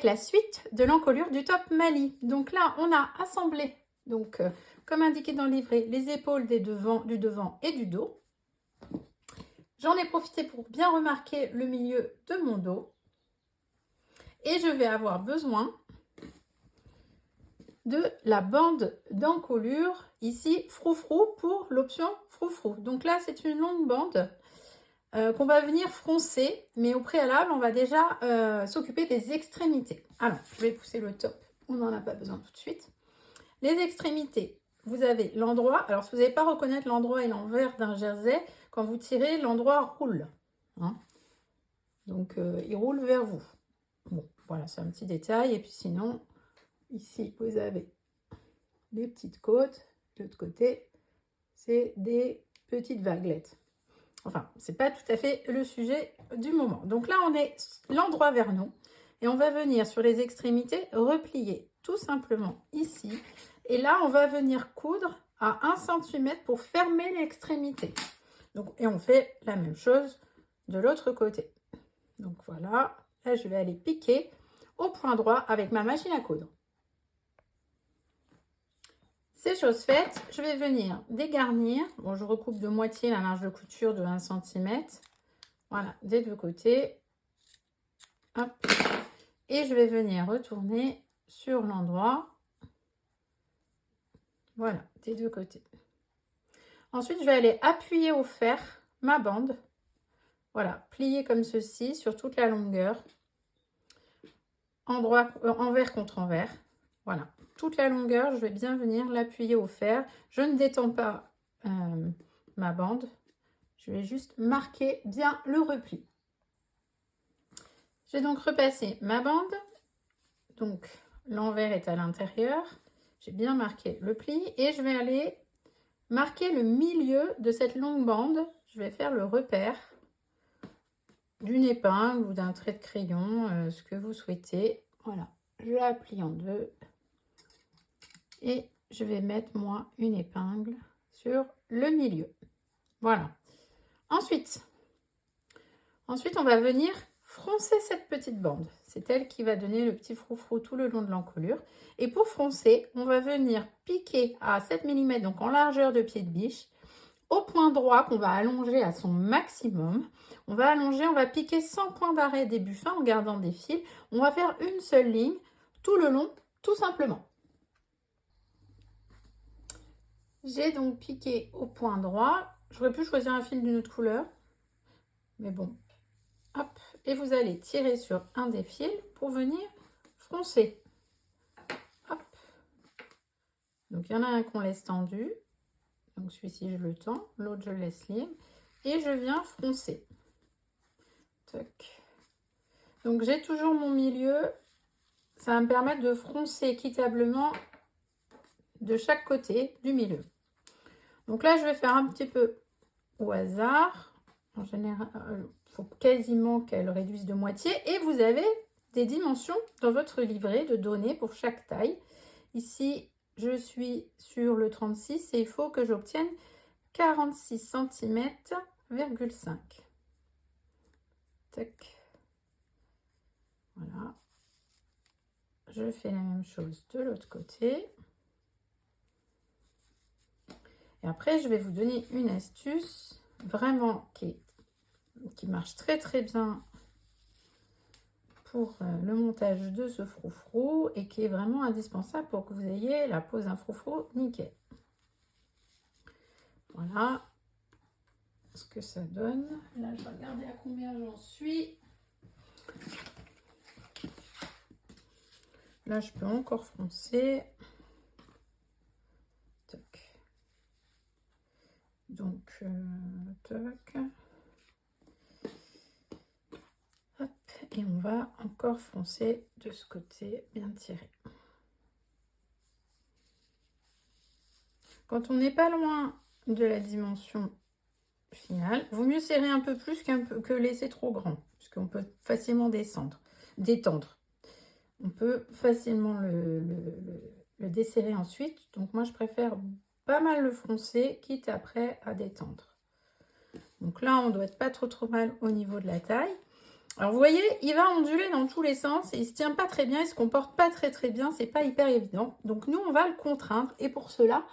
la suite de l'encolure du top Mali. Donc là, on a assemblé, donc, comme indiqué dans le livret, les épaules du devant et du dos. J'en ai profité pour bien remarquer le milieu de mon dos. Et je vais avoir besoin de la bande d'encolure, ici, froufrou, pour l'option froufrou. Donc là, c'est une longue bande qu'on va venir froncer, mais au préalable, on va déjà s'occuper des extrémités. Alors, je vais pousser le top, on n'en a pas besoin tout de suite. Les extrémités, vous avez l'endroit, alors si vous n'allez pas reconnaître l'endroit et l'envers d'un jersey, quand vous tirez, l'endroit roule. Hein, donc, il roule vers vous. Bon, voilà, c'est un petit détail. Et puis sinon, ici, vous avez les petites côtes. De l'autre côté, c'est des petites vaguelettes. Enfin, c'est pas tout à fait le sujet du moment. Donc là, on est l'endroit vers nous. Et on va venir sur les extrémités replier tout simplement ici. Et là, on va venir coudre à 1 cm pour fermer l'extrémité. Et on fait la même chose de l'autre côté. Donc voilà, là, je vais aller piquer au point droit avec ma machine à coudre. C'est chose faite, je vais venir dégarnir. Bon, je recoupe de moitié la marge de couture de 1 cm. Voilà, des deux côtés. Hop. Et je vais venir retourner sur l'endroit. Voilà, des deux côtés. Ensuite, je vais aller appuyer au fer ma bande. Voilà, plier comme ceci sur toute la longueur. Envers contre envers. Voilà, toute la longueur, je vais bien venir l'appuyer au fer. Je ne détends pas ma bande. Je vais juste marquer bien le repli. J'ai donc repassé ma bande. Donc, l'envers est à l'intérieur. J'ai bien marqué le pli. Et je vais aller marquer le milieu de cette longue bande. Je vais faire le repère d'une épingle ou d'un trait de crayon, ce que vous souhaitez. Voilà, je la plie en deux. Et je vais mettre, moi, une épingle sur le milieu. Voilà. Ensuite, on va venir froncer cette petite bande. C'est elle qui va donner le petit froufrou tout le long de l'encolure. Et pour froncer, on va venir piquer à 7 mm, donc en largeur de pied de biche, au point droit qu'on va allonger à son maximum. On va allonger, on va piquer sans point d'arrêt début fin en gardant des fils. On va faire une seule ligne tout le long, tout simplement. J'ai donc piqué au point droit. J'aurais pu choisir un fil d'une autre couleur, mais bon. Hop, et vous allez tirer sur un des fils pour venir froncer. Hop. Donc, il y en a un qu'on laisse tendu. Donc, celui-ci, je le tends. L'autre, je le laisse libre. Et je viens froncer. Toc. Donc, j'ai toujours mon milieu. Ça va me permettre de froncer équitablement de chaque côté du milieu. Donc là, je vais faire un petit peu au hasard. En général, il faut quasiment qu'elle réduise de moitié. Et vous avez des dimensions dans votre livret de données pour chaque taille. Ici, je suis sur le 36 et il faut que j'obtienne 46 cm,5. Tac. Voilà. Je fais la même chose de l'autre côté. Et après, je vais vous donner une astuce vraiment qui marche très très bien pour le montage de ce froufrou et qui est vraiment indispensable pour que vous ayez la pose d'un froufrou nickel. Voilà ce que ça donne. Là, je vais regarder à combien j'en suis. Là, je peux encore froncer. Toc. Donc, toc. Hop, et on va encore froncer de ce côté, bien tiré. Quand on n'est pas loin de la dimension finale, vaut mieux serrer un peu plus que laisser trop grand, puisqu'on peut facilement détendre. On peut facilement le desserrer ensuite. Donc moi, je préfère pas mal le froncer, quitte après à détendre. Donc là, on doit être pas trop mal au niveau de la taille. Alors vous voyez, il va onduler dans tous les sens et il se tient pas très bien, il se comporte pas très bien, c'est pas hyper évident. Donc nous on va le contraindre et pour cela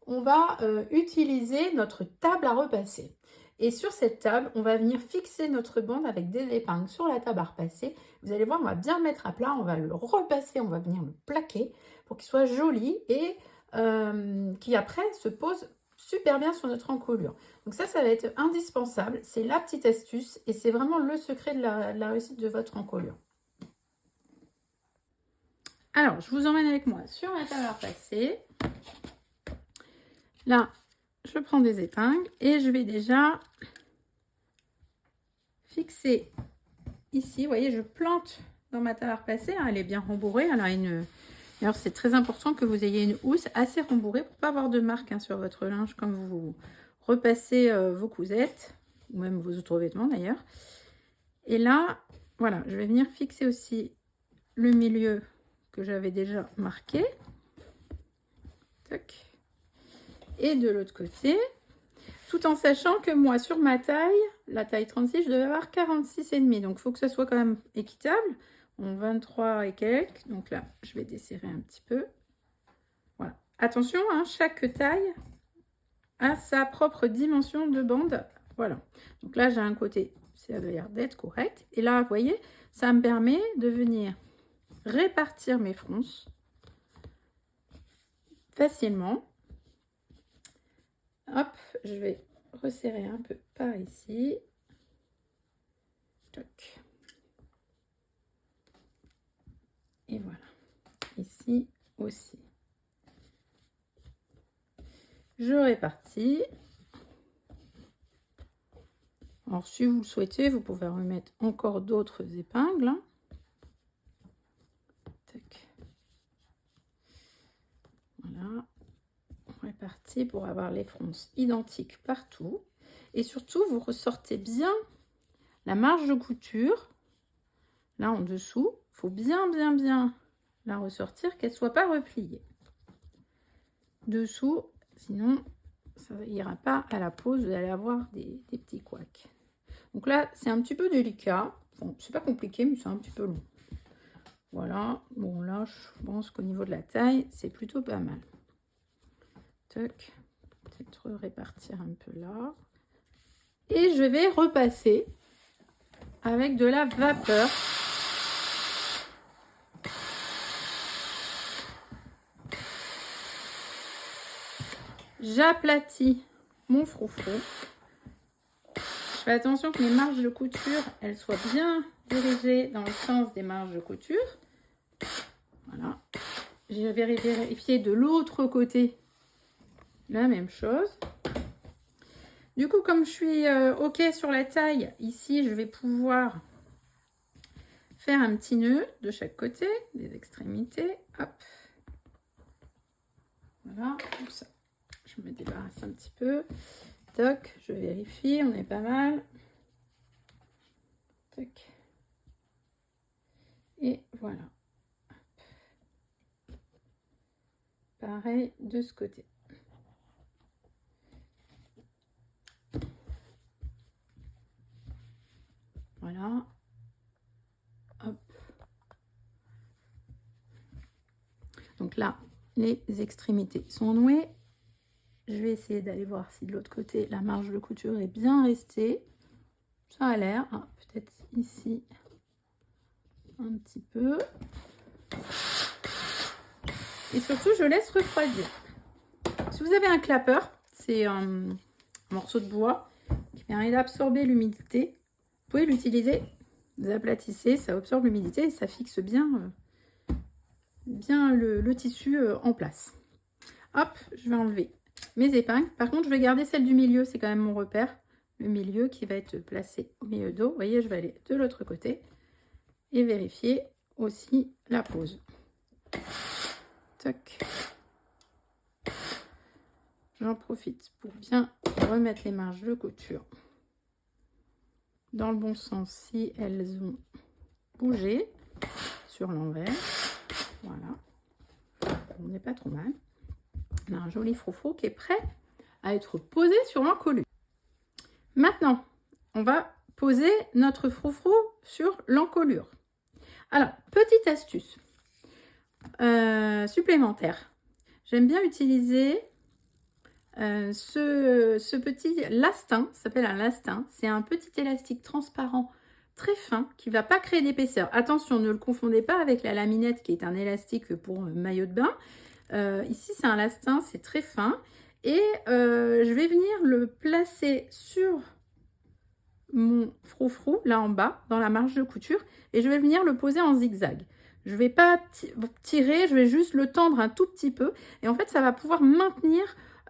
on va utiliser notre table à repasser. Et sur cette table, on va venir fixer notre bande avec des épingles sur la table à repasser. Vous allez voir, on va bien le mettre à plat, on va le repasser, on va venir le plaquer pour qu'il soit joli et qui après se pose super bien sur notre encolure. Donc ça va être indispensable. C'est la petite astuce et c'est vraiment le secret de la réussite de votre encolure. Alors, je vous emmène avec moi sur ma table à repasser. Là, je prends des épingles et je vais déjà fixer ici. Vous voyez, je plante dans ma table à repasser. Hein, elle est bien rembourrée. Elle a une... Alors, c'est très important que vous ayez une housse assez rembourrée pour ne pas avoir de marque hein, sur votre linge quand vous repassez vos cousettes ou même vos autres vêtements d'ailleurs. Et là, voilà, je vais venir fixer aussi le milieu que j'avais déjà marqué. Tac. Et de l'autre côté, tout en sachant que moi, sur ma taille, la taille 36, je devais avoir 46,5. Donc, il faut que ce soit quand même équitable. En 23 et quelques. Donc là, je vais desserrer un petit peu. Voilà. Attention, hein, chaque taille a sa propre dimension de bande. Voilà. Donc là, j'ai un côté, ça a l'air d'être correct. Et là, vous voyez, ça me permet de venir répartir mes fronces facilement. Hop, je vais resserrer un peu par ici. Toc. Et voilà. Ici aussi. Je répartis. Alors, si vous le souhaitez, vous pouvez remettre encore d'autres épingles. Tac. Voilà. On répartit pour avoir les fronces identiques partout. Et surtout, vous ressortez bien la marge de couture. Là, en dessous, il faut bien la ressortir, qu'elle ne soit pas repliée. Dessous, sinon, ça n'ira pas à la pose, vous allez avoir des petits couacs. Donc là, c'est un petit peu délicat. Bon, c'est pas compliqué, mais c'est un petit peu long. Voilà. Bon, là, je pense qu'au niveau de la taille, c'est plutôt pas mal. Toc. Peut-être répartir un peu là. Et je vais repasser avec de la vapeur. J'aplatis mon froufrou. Je fais attention que mes marges de couture, elles soient bien dirigées dans le sens des marges de couture. Voilà. J'ai vérifié de l'autre côté la même chose. Du coup, comme je suis OK sur la taille, ici, je vais pouvoir faire un petit nœud de chaque côté, des extrémités. Hop. Voilà, comme ça. Je me débarrasse un petit peu. Toc, je vérifie, on est pas mal. Toc. Et voilà. Pareil de ce côté. Voilà. Hop. Donc là, les extrémités sont nouées. Je vais essayer d'aller voir si de l'autre côté, la marge de couture est bien restée. Ça a l'air. Ah, peut-être ici, un petit peu. Et surtout, je laisse refroidir. Si vous avez un clapeur, c'est un morceau de bois qui permet d'absorber l'humidité. Vous pouvez l'utiliser. Vous aplatissez, ça absorbe l'humidité et ça fixe bien, le tissu en place. Hop, je vais enlever mes épingles. Par contre, je vais garder celle du milieu, c'est quand même mon repère. Le milieu qui va être placé au milieu dos. Vous voyez, je vais aller de l'autre côté et vérifier aussi la pose. Toc. J'en profite pour bien remettre les marges de couture dans le bon sens si elles ont bougé sur l'envers. Voilà. On n'est pas trop mal. On a un joli froufrou qui est prêt à être posé sur l'encolure. Maintenant, on va poser notre froufrou sur l'encolure. Alors, petite astuce supplémentaire. J'aime bien utiliser ce petit lastin, ça s'appelle un lastin. C'est un petit élastique transparent très fin qui ne va pas créer d'épaisseur. Attention, ne le confondez pas avec la laminette qui est un élastique pour maillot de bain. Ici, c'est un lastin, c'est très fin. Et je vais venir le placer sur mon froufrou, là en bas, dans la marge de couture. Et je vais venir le poser en zigzag. Je ne vais pas tirer, je vais juste le tendre un tout petit peu. Et en fait, ça va pouvoir maintenir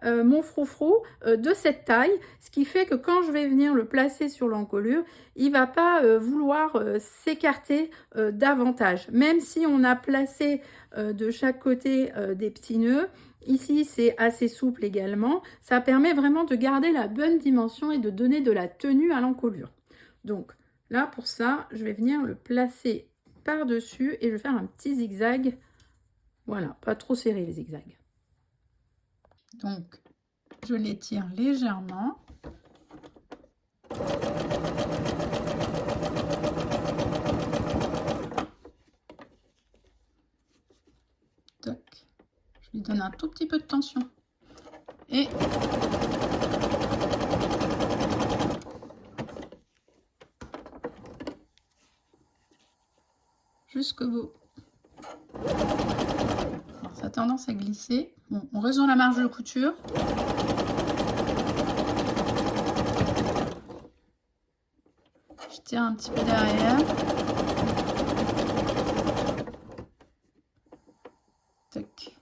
mon froufrou de cette taille, ce qui fait que quand je vais venir le placer sur l'encolure, il ne va pas vouloir s'écarter davantage. Même si on a placé de chaque côté des petits nœuds, ici c'est assez souple également, ça permet vraiment de garder la bonne dimension et de donner de la tenue à l'encolure. Donc là pour ça, je vais venir le placer par-dessus et je vais faire un petit zigzag. Voilà, pas trop serré les zigzags. Donc, je l'étire légèrement. Toc. Je lui donne un tout petit peu de tension. Et jusqu'au bout. Alors, ça a tendance à glisser. Bon, on reste dans la marge de couture. Je tire un petit peu derrière. Tac.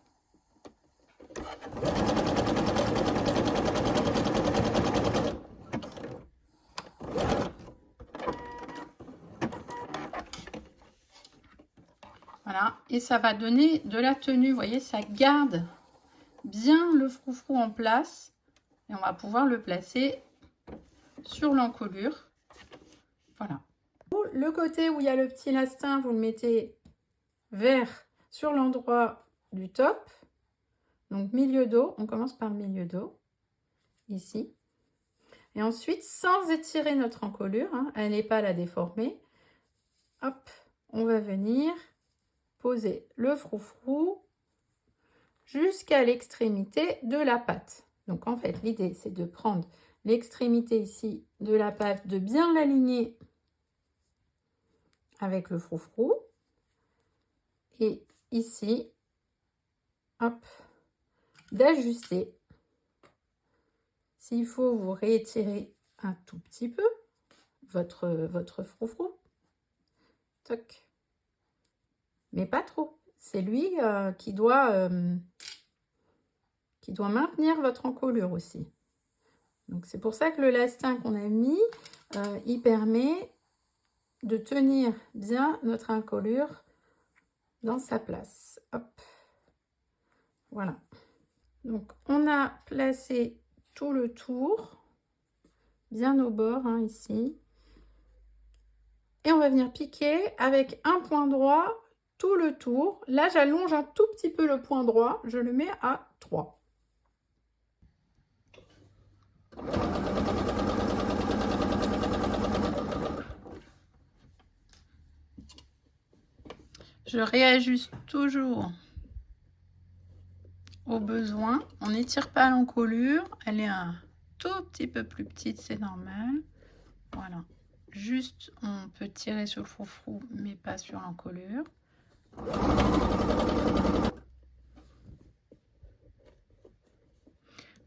Voilà, et ça va donner de la tenue, vous voyez, ça garde bien le froufrou en place. Et on va pouvoir le placer sur l'encolure. Voilà. Le côté où il y a le petit lastin, vous le mettez vers sur l'endroit du top. Donc milieu dos, on commence par le milieu dos, ici. Et ensuite, sans étirer notre encolure, hein, elle n'est pas la déformer, hop, on va venir poser le froufrou jusqu'à l'extrémité de la patte. Donc en fait, l'idée, c'est de prendre l'extrémité ici de la patte, de bien l'aligner avec le froufrou. Et ici, hop, d'ajuster. S'il faut, vous réétirez un tout petit peu votre froufrou. Toc. Mais pas trop. C'est lui qui doit maintenir votre encolure aussi. Donc c'est pour ça que le lastin qu'on a mis, il permet de tenir bien notre encolure dans sa place. Hop. Voilà. Donc on a placé tout le tour, bien au bord, hein, ici. Et on va venir piquer avec un point droit tout le tour. Là, j'allonge un tout petit peu le point droit. Je le mets à 3. Je réajuste toujours au besoin. On n'étire pas l'encolure. Elle est un tout petit peu plus petite, c'est normal. Voilà. Juste, on peut tirer sur le froufrou, mais pas sur l'encolure.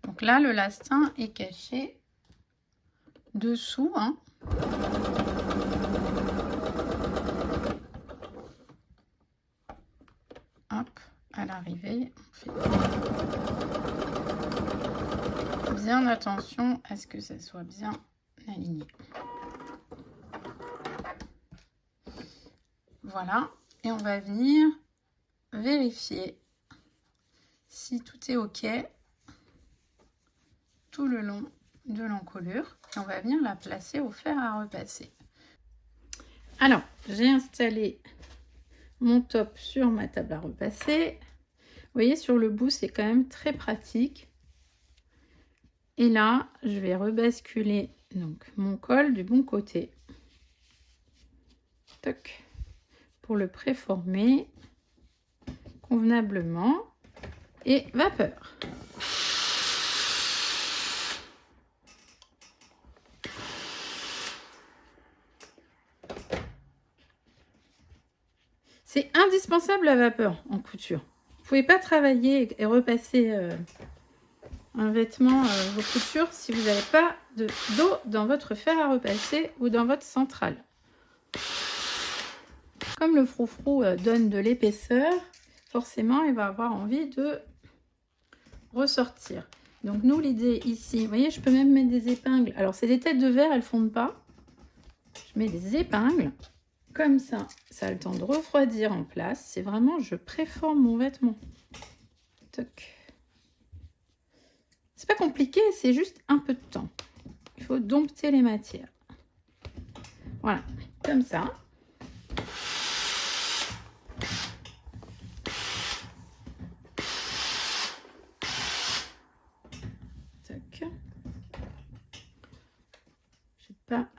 Donc là, le lastin est caché dessous, hein. Hop, à l'arrivée, on fait bien attention à ce que ça soit bien aligné. Voilà, et on va venir vérifier si tout est OK tout le long de l'encolure. Et on va venir la placer au fer à repasser. Alors, j'ai installé mon top sur ma table à repasser. Vous voyez, sur le bout, c'est quand même très pratique. Et là, je vais rebasculer donc mon col du bon côté. Toc. Pour le préformer convenablement. Et vapeur. C'est indispensable la vapeur en couture. Vous ne pouvez pas travailler et repasser un vêtement, vos coutures, si vous n'avez pas d'eau dans votre fer à repasser ou dans votre centrale. Comme le froufrou donne de l'épaisseur, forcément, il va avoir envie de ressortir. Donc nous, l'idée ici, vous voyez, je peux même mettre des épingles. Alors, c'est des têtes de verre, elles ne fondent pas. Je mets des épingles. Comme ça, ça a le temps de refroidir en place. C'est vraiment, je préforme mon vêtement. Toc. C'est pas compliqué, c'est juste un peu de temps. Il faut dompter les matières. Voilà, comme ça.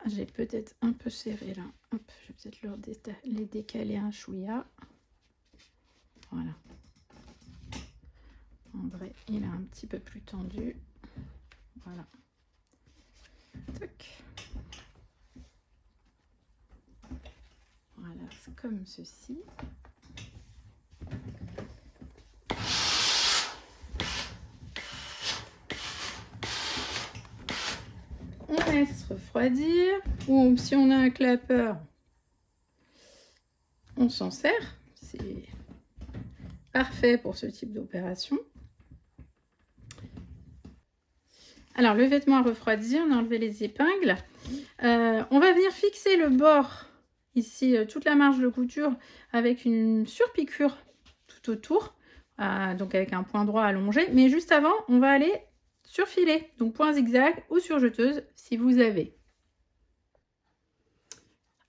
J'ai peut-être un peu serré là. Hop, je vais peut-être les décaler un chouïa. Voilà. En vrai, il est un petit peu plus tendu. Voilà. Tac. Voilà, c'est comme ceci. On laisse refroidir, ou si on a un clapeur, on s'en sert. C'est parfait pour ce type d'opération. Alors, le vêtement à refroidir, on a enlevé les épingles. On va venir fixer le bord, ici, toute la marge de couture, avec une surpiqûre tout autour, donc avec un point droit allongé. Mais juste avant, on va aller surfiler, donc point zigzag ou surjeteuse si vous avez.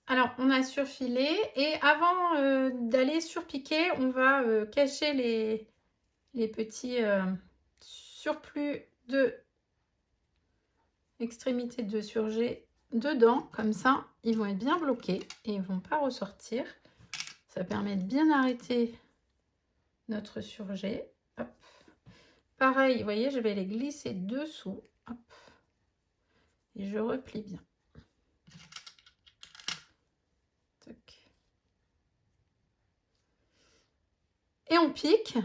Alors on a surfilé et avant d'aller surpiquer, on va cacher les petits surplus de extrémités de surjet dedans, comme ça ils vont être bien bloqués et ils ne vont pas ressortir. Ça permet de bien arrêter notre surjet. Hop. Pareil, vous voyez, je vais les glisser dessous. Hop, et je replie bien. Tac. Et on pique.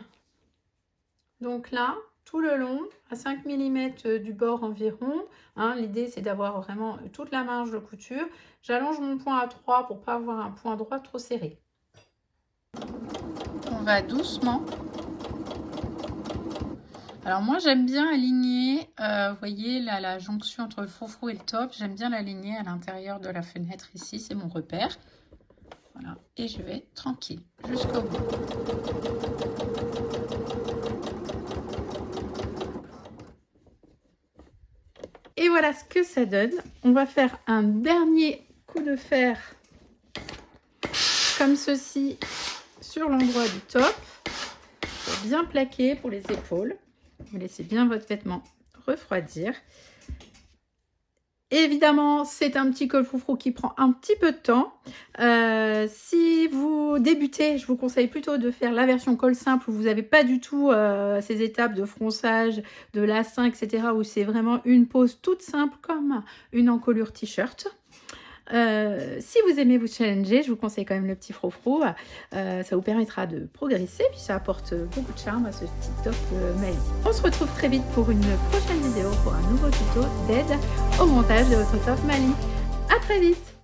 Donc là, tout le long, à 5 mm du bord environ. Hein, l'idée, c'est d'avoir vraiment toute la marge de couture. J'allonge mon point à 3 pour ne pas avoir un point droit trop serré. On va doucement. Alors moi j'aime bien aligner, vous voyez là, la jonction entre le froufrou et le top, j'aime bien l'aligner à l'intérieur de la fenêtre ici, c'est mon repère. Voilà, et je vais tranquille jusqu'au bout. Et voilà ce que ça donne. On va faire un dernier coup de fer comme ceci sur l'endroit du top, pour bien plaquer pour les épaules. Vous laissez bien votre vêtement refroidir. Évidemment, c'est un petit col froufrou qui prend un petit peu de temps. Si vous débutez, je vous conseille plutôt de faire la version col simple où vous n'avez pas du tout ces étapes de fronçage, de lassin, etc. où c'est vraiment une pose toute simple comme une encolure t-shirt. Si vous aimez vous challenger, je vous conseille quand même le petit froufrou. Ça vous permettra de progresser, puis ça apporte beaucoup de charme à ce petit top Mali. On se retrouve très vite pour une prochaine vidéo, pour un nouveau tuto d'aide au montage de votre top Mali. À très vite!